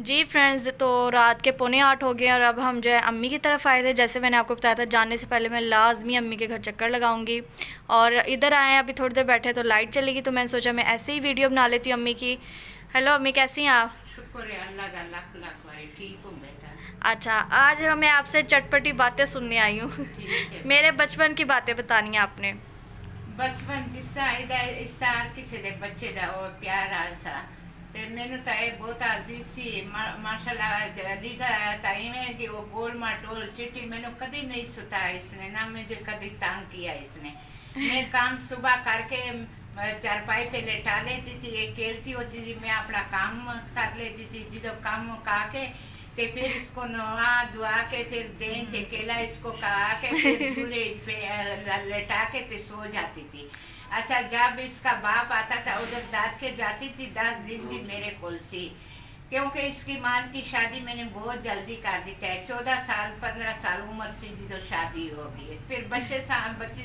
जी friends, तो रात के 7:45 हो गए और अब हम जो है अम्मी की तरफ आए थे। जैसे मैंने आपको बताया था, जाने से पहले मैं लाजमी अम्मी के घर चक्कर लगाऊंगी। और इधर आए हैं, अभी थोड़ी देर बैठे तो लाइट चलेगी, तो मैंने सोचा मैं ऐसे ही वीडियो बना लेती हूँ अम्मी की। हेलो अम्मी, कैसी हैं आप? शुक्र है अल्लाह का, लाख लाख वारी ठीक हूँ बेटा। अच्छा, आज मैं आपसे चटपटी बातें सुनने आई हूँ। ठीक है मेरे बेटा। बचपन की बातें बतानी है आपने। बचपन जिसका इसका हर किसी ਦੇ ਬੱਚੇ ਦਾ ਉਹ ਪਿਆਰ ਆਲਸਾ ਤੇ ਮੈਨੂੰ ਤਾਂ ਇਹ ਬਹੁਤ ਅਜ਼ੀਜ਼ ਸੀ। ਮਾਸ਼ਾਅੱਲਾ ਲੀਜ਼ਾ ਤਾਈ ਨੇ कि वो गोल माटोल चिट्टी मैंने कभी नहीं सताया इसने, ना मुझे कभी तंग किया इसने। मैं काम सुबह करके चारपाई पे लेटा लेती थी, ये खेलती होती थी, मैं अपना काम कर लेती थी। जो काम मुका के ते फिर इसको नहा धुआ के फिर दें ते केला इसको कहा के फिर झूले पे लेटा के ते सो जाती थी। अच्छा, जब इसका बाप आता था उधर दाद के जाती थी, 10 दिन थी मेरे कोल सी, क्योंकि इसकी मां की शादी मैंने बहुत जल्दी कर दी है। 14 साल 15 साल उम्र से जो शादी हो गई है। फिर बच्चे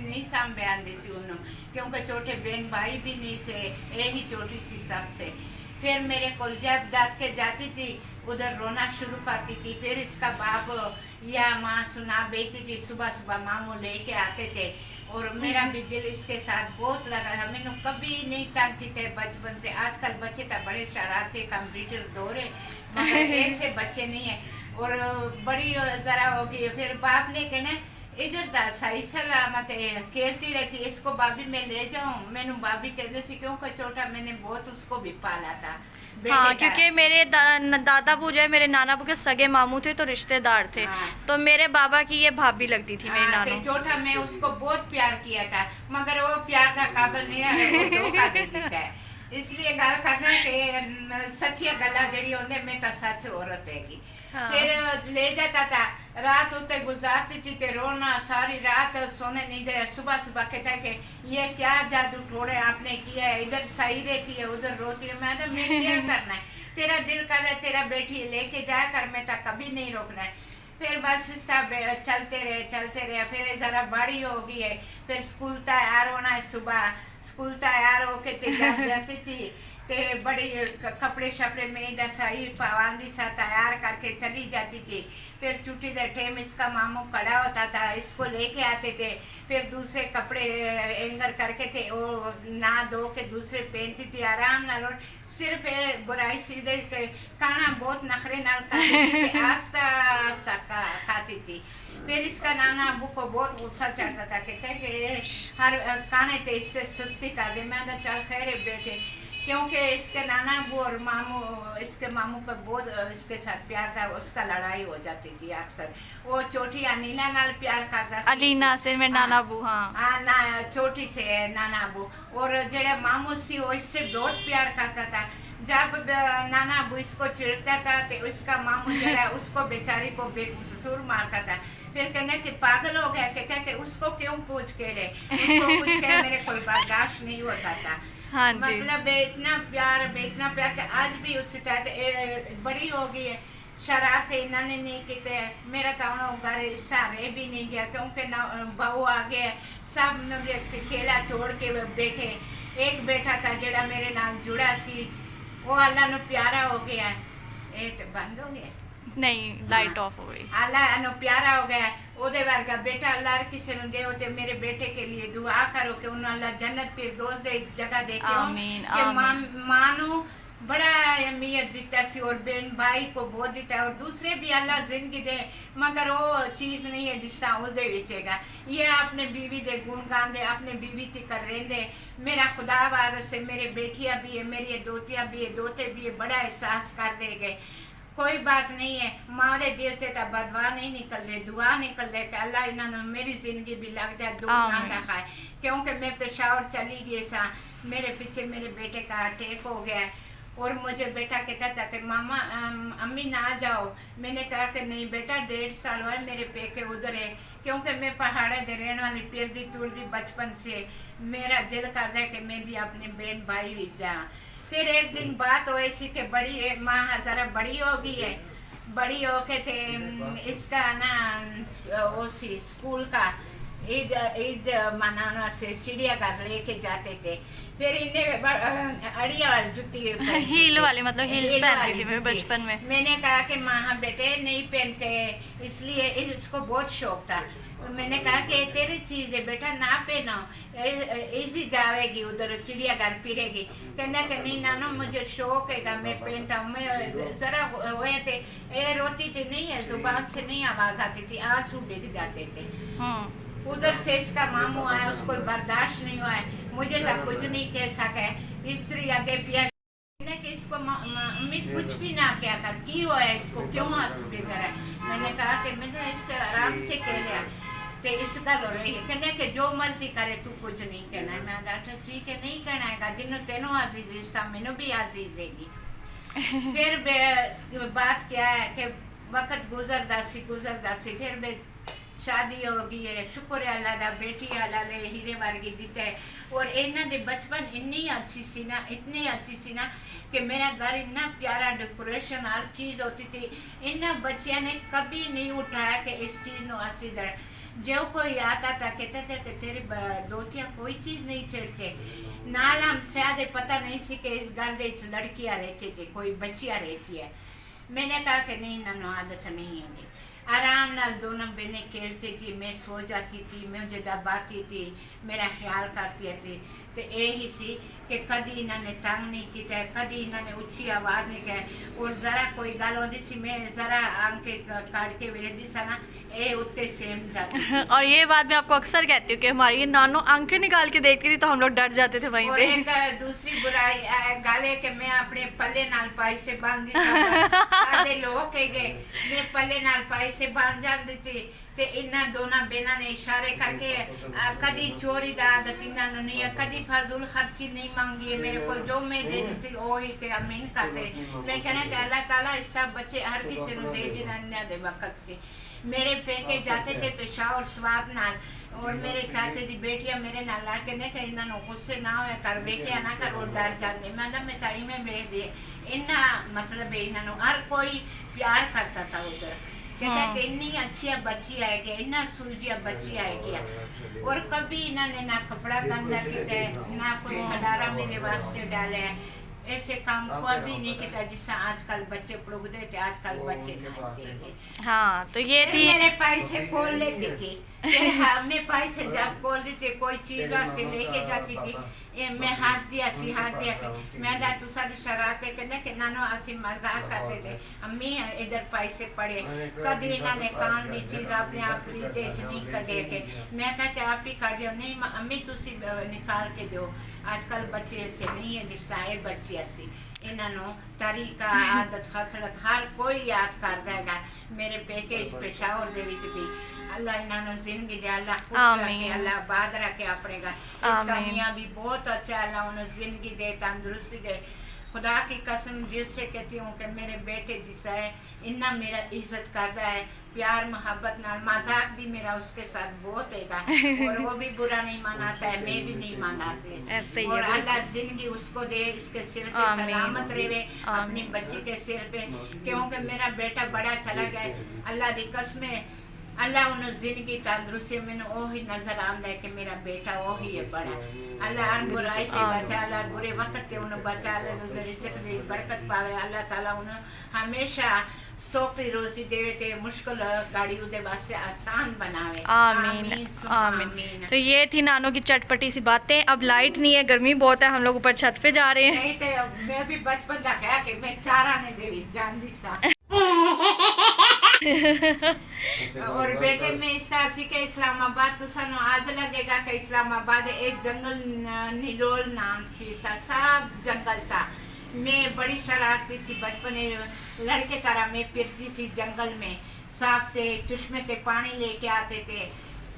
नहीं साम बयान दी सी उन्होंने, क्योंकि छोटे बहन भाई भी नहीं थे, यही छोटी सी सबसे। फिर मेरे को जब दाद के जाती थी उधर रोना शुरू करती थी। फिर इसका बाप या माँ सुना बेचती थी, सुबह सुबह मामू लेके आते थे और मेरा भी दिल इसके साथ बहुत लगा था। मैंने कभी नहीं तंग की थे बचपन से। आजकल बच्चे तो बड़े शरारती कंप्यूटर दौरे, मगर ऐसे बच्चे नहीं है। और बड़ी जरा हो गई फिर बाप ने कहना इधर दा सही सलामत खेलती रहती, इसको भाभी मैं ले जाऊं। मैंने भाभी कहते थे क्योंकि छोटा मैंने बहुत उसको भी पाला था हाँ, बेटे का। क्योंकि मेरे दादा बू जो है मेरे नाना बू के सगे मामू थे, तो रिश्तेदार थे। हाँ। तो मेरे बाबा की ये भाभी लगती थी मेरी हाँ, नानू। तो छोटा मैं उसको बहुत प्यार किया था, मगर वो प्यार का काबिल नहीं है, वो धोखा दे देता है। इसलिए गल करना कि सच्चिया गल्ला जड़ी होंदे में तो सच औरत हैगी। हाँ। फिर ले जाता था, रात उते गुजारती थी ते रोना सारी रात, सोने नहीं दे। सुबह सुबह कहता है कि ये क्या जादू टोड़े आपने किया है, इधर सही रहती है उधर रोती है। मैं तो मैं क्या करना है, तेरा दिल कर रहा है तेरा बेटी लेके जाया कर, मैं तो कभी नहीं रोकना है। फिर बस सब चलते रहे। फिर ज़रा बड़ी हो गई है, फिर स्कूल तैयार होना है, सुबह स्कूल तैयार होके तैयार जाती थी। ते बड़ी कपड़े शपड़े में दसाई पाबंदी सा तैयार करके चली जाती थी। फिर छुट्टी के टाइम इसका मामू खड़ा होता था, इसको लेके आते थे। फिर दूसरे कपड़े एंगर करके थे वो ना धो के दूसरे पहनती थी, आराम ना। सिर्फ बुराई सीधे खाना बहुत नखरे नाल खाती थी, आस्ता आस्ता खाती थी। फिर इसका नाना अबू को बहुत गुस्सा चढ़ता था, कहते कि हर खाने थे इससे सुस्ती कर दे। मैं तो चल खैर बेटे, क्योंकि इसके नाना अबू और मामू, इसके मामू का बहुत इसके साथ प्यार था, उसका लड़ाई हो जाती थी अक्सर। वो छोटी अनीला नाल प्यार करता था, अलीना से मेरे नाना बू। हाँ हाँ ना, छोटी से नाना अबू। और जेड़े मामू सी वो इससे बहुत प्यार करता था। जब नाना अबू इसको चिढ़ता था तो इसका मामू जरा उसको बेचारी को बेकसूर मारता था। फिर कहने कि पागल हो गया, कहते कि उसको क्यों पूछ के ले, उसको पूछ के मेरे को बर्दाश्त नहीं होता था। हाँ जी। मतलब इतना प्यार कि आज भी उससे बड़ी हो गई है। शरारत इन्होंने नहीं की थे। मेरा तो घर हिस्सा रह भी नहीं गया, क्योंकि बहू आ गया, सब मुझे खेला छोड़ के बैठे। एक बेटा था जड़ा मेरे नाल जुड़ा सी, वो अल्लाह नु प्यारा हो गया। ये तो बंद हो गया नहीं, लाइट ऑफ हो गई। अल्लाह नु प्यारा हो गया। ओदे वर्गा बेटा अल्लाह किसी ने दे होते। मेरे बेटे के लिए दुआ करो कि उन्हें अल्लाह जन्नत फिरदौस दे जगह दे के आमीन, कि आमीन। मानो बड़ा अहमियत देता सी और बहन भाई को बहुत देता है, और दूसरे भी अल्लाह जिंदगी दे, मगर वो चीज़ नहीं है जिसका उसदे विचेगा। ये अपने बीवी दे गुण गांदे, अपने बीवी ती कर रेंदे। मेरा खुदा वारस से मेरे बेटियां भी है, मेरी दोतियां भी है, दोते भी है, बड़ा एहसास कर दे गए। कोई बात नहीं है, मारे दिल ते तो बदवा नहीं निकलते, दुआ निकलते कि अल्लाह इन्होंने मेरी जिंदगी भी लग जाए, दुआ ना दिखाए। क्योंकि मैं पेशावर चली गई सा, मेरे पीछे मेरे बेटे का अटैक हो गया है। और मुझे बेटा कहता था कि मामा अम्मी ना जाओ। मैंने कहा कि नहीं बेटा, 1.5 साल हुआ मेरे पेके उधर है, क्योंकि मैं पहाड़े दे रहने वाली फिरदी तुरदी बचपन से। मेरा दिल करता है कि मैं भी अपने बहन भाई भी जाऊँ। फिर एक दिन बात हुई सी कि बड़ी माँ ज़रा बड़ी हो गई है, बड़ी हो के थे इसका ना वो सी स्कूल का ईद ईद मनाने से चिड़ियाघर लेके जाते थे। फिर इन्हें अड़िया वाली जुत्ती हील वाली, मतलब हील्स हील पहनती वाली थी मैं जुत्ती। बचपन में। मैंने कहा कि माँ बेटे नहीं पहनते, इसलिए इसको बहुत शौक था। मैंने कहा कि तेरी चीज है बेटा, ना पहनो, इसी जाएगी उधर चिड़ियाघर फिरेगी। कहना कि नहीं नानो मुझे शौक है, मैं पहनता हूँ। मैं जरा हुए थे, ये रोती थी नहीं है, जुबान से नहीं आवाज आती थी, आंसू डिग जाते थे। उधर से इसका मामू आया, उसको बर्दाश्त नहीं हुआ है, मुझे तो कुछ नहीं कह सके। स्त्री आगे पिया कि इसको मम्मी कुछ भी ना क्या कर, की हुआ है इसको, क्यों आंसू डिग रहा है। मैंने कहा कि मैंने इससे आराम से कह लिया तो इसका रो रही है। कहने के जो मर्जी करे तू कुछ नहीं कहना है। मैं कहा ठीक है नहीं कहना है, जिन्हों तेनों आजीज रिश्ता मैनू भी आजीज हैगी। फिर बात क्या है कि वक्त गुजरदा सी फिर शादी होगी है, शुक्र है अल्लाह दा, बेटी अल्लाह ने हीरे वर्गी दिता है। और इन्हों ने बचपन इतनी अच्छी सी ना, इतनी अच्छी सी ना कि मेरा घर इतना प्यारा डेकोरेशन हर चीज़ होती थी। इन बच्चिया ने कभी नहीं उठाया कि इस चीज़ को असी दर। जो कोई आता था कहते थे कि तेरी दोतिया कोई चीज़ नहीं छेड़ते। नाल हम शायद पता नहीं सी कि इस घर दे लड़कियाँ रहती थी, कोई बच्चियाँ रहती है। मैंने कहा कि नहीं ना आदत नहीं है। आराम नाल दोनों बहनें खेलती थी, मैं सो जाती थी, मुझे दबाती थी, मेरा ख्याल करती थी। तो यही सी कि कभी इन्होंने तंग नहीं किया, कभी इन्होंने ऊँची आवाज़ नहीं कही। और ज़रा कोई गल होती सी, मैं ज़रा आंखें काट के वेखती सा ना, ये उत्ते सेम जाती। और ये बात मैं आपको अक्सर कहती हूँ कि हमारी नानो आंखें निकाल के देखती थी तो हम लोग डर जाते थे वहीं और पे। एक दूसरी बुराई गाले कि मैं अपने पल्ले नाल पाई से बांधी सारे लोग कह गए, मैं पल्ले नाल पाई से बांध जाती थी। ते इन्ना दोनों बहना ने इशारे करके कदी चोरी दा आदत इन्होंने नहीं है, कदी फजूल खर्ची नहीं मांगी है मेरे को, जो मैं दे देती वही ते अमीन करते। मैं कहना कि अल्लाह ताला इस सब बच्चे हर किसी को दे जिन्होंने दे वक्त से। मेरे पेके जाते थे पेशावर स्वाद नाल, और मेरे चाचे की बेटियां मेरे नाल लड़ के ने कि इन्होंने गुस्से ना होया कर, वेख्या ना कर, वो डर जाते। मैं ताई में भेज दे इन्ना, मतलब इन्होंने हर कोई प्यार करता था उधर। कहता है कि इतनी अच्छी बच्ची आएगी, इतना सुलझिया बच्ची आएगी। और कभी इन्होंने ना कपड़ा गंदा किया, ना कोई खडारा मेरे वास्ते डाले, ऐसे काम कभी नहीं किया जिससे आजकल बच्चे पढ़ते थे, आजकल बच्चे खाते हैं। हाँ तो ये थी मेरे पैसे खोल लेती थी, फिर हमें पैसे जब खोल देते कोई चीज वास्ते लेके जाती थी, मैं हंस दिया सी मैं दा तू सारी शरारते कहते कि नानो असी मजाक करते थे, अम्मी इधर पैसे पड़े, कभी इन्होंने कान दी चीज अपने आप खरीदे नहीं कटे के। मैं कहते आप ही कर दो, नहीं अम्मी तुसी निकाल के दो। आजकल बच्चे ऐसे नहीं है जिससे बच्चे ऐसी, इन्होंने तरीका आदत खसरत हर कोई याद कर देगा। मेरे पैकेज पेशावर दे विच भी अल्लाह इन्होंने जिंदगी दे, अल्लाह खुश रखे, अल्लाह आबाद रखे अपने घर। इसका मियाँ भी बहुत अच्छा, अल्लाह उन्हें जिंदगी दे, तंदुरुस्ती दे। खुदा की कसम दिल से कहती हूँ कि मेरे बेटे जिसा है इन्ना मेरा इज्जत करता है, प्यार मोहब्बत नाल, मजाक भी मेरा उसके साथ बहुत है, और वो भी बुरा नहीं मनाता है, मैं भी नहीं मनाती। और अल्लाह जिंदगी उसको दे, इसके सिर पे सलामत रहे, अपनी बच्ची के सिर पे, क्योंकि मेरा बेटा बड़ा चला गया। अल्लाह की कसम, अल्लाह उन्हें जिंदगी तंदुरुस्ती मैंने वही नजर आंदा है कि मेरा बेटा वही है बड़ा। अल्लाह हर बुराई से बचा, अल्लाह बुरे वक्त से उन्हें बचा ले, उधर रिज़्क़ दे, बरकत पावे। अल्लाह ताला उन्हें हमेशा सौखी रोजी देवे ते मुश्किल गाड़ी उदे वास्ते आसान बनावे। आमीन आमीन। तो ये थी नानो की चटपटी सी बातें। अब लाइट नहीं है, गर्मी बहुत है, हम लोग ऊपर छत पे जा रहे हैं। नहीं तो मैं भी बचपन का कहा कि मैं चारा ने देवी जानदी सा। और बेटे में इस्सा सी के इस्लामाबाद तो सानू आज लगेगा कि इस्लामाबाद एक जंगल निलोल नाम सी, सब जंगल था। मैं बड़ी शरारती सी बचपन लड़के तरह मैं फिरती सी जंगल में, सांप थे, चश्मे थे, पानी लेके आते थे।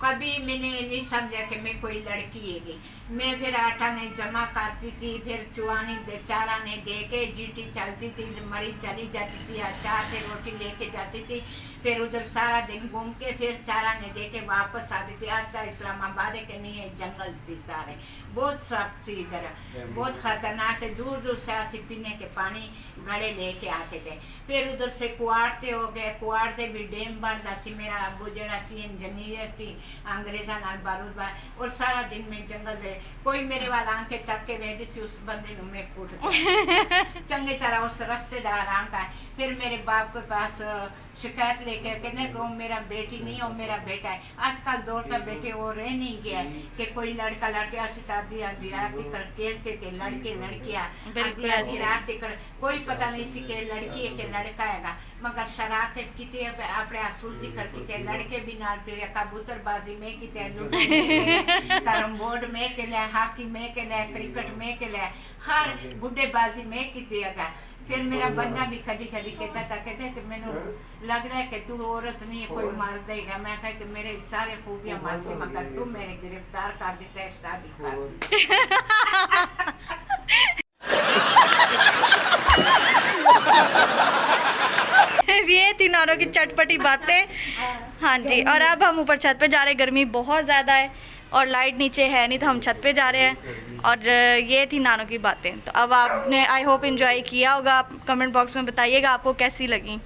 कभी मैंने नहीं समझा कि मैं कोई लड़की है। मैं फिर आटा ने जमा करती थी, फिर चुआनी चारा ने दे के जीटी चलती थी, मरी चली जाती थी, अचार से रोटी लेके जाती थी, फिर उधर सारा दिन घूम के फिर चारा ने दे के वापस आती थी। अच्छा इस्लामाबाद है कि नहीं है, जंगल थी सारे, बहुत सख्त सी, इधर बहुत खतरनाक है। दूर दूर से ऐसी पीने के पानी घड़े लेके आते थे। फिर उधर से कुआड़ते हो गए, कुआड़ते भी डैम बनता सी। मेरा अबू जरा सी इंजीनियर सी, अंग्रेजा नाल बारूद बाय और सारा दिन मैं जंगल दे कोई मेरे वाला आंके तक के वेदी सी उस बंदे नु मैं कूट चंगी तरह उस रिश्तेदार आंका फिर मेरे बाप के पास शिकायत लेके कहने को मेरा बेटी नहीं और मेरा बेटा है। आजकल दौर का बेटे वो रह नहीं गया कि कोई लड़का लड़के आधी आधी रात कर खेलते थे लड़के लड़कियां आधी रात कर कोई पता नहीं सी के लड़की है के लड़का हैगा मगर शरारत किते अपने आसूलती कर किते लड़के भी नाल फिर कबूतरबाजी में किते लूडो कैरम बोर्ड में के ले हॉकी में के ले क्रिकेट में के ले हर गुड्डेबाजी में किते हैगा। फिर मेरा बंदा भी कभी कभी कहता था कहते कि मैंने लग रहा है कि तू औरत नहीं है कोई मार देगा। मैं कह कि मेरे सारे खूबियां मासी मगर तू मेरे गिरफ्तार कर देता है शादी कर ये थी नौरों की चटपटी बातें। हाँ जी, और अब हम ऊपर छत पे जा रहे हैं, गर्मी बहुत ज़्यादा है और लाइट नीचे है नहीं तो हम छत पे जा रहे हैं। और ये थी नानों की बातें। तो अब आपने आई होप एंजॉय किया होगा। आप कमेंट बॉक्स में बताइएगा आपको कैसी लगी।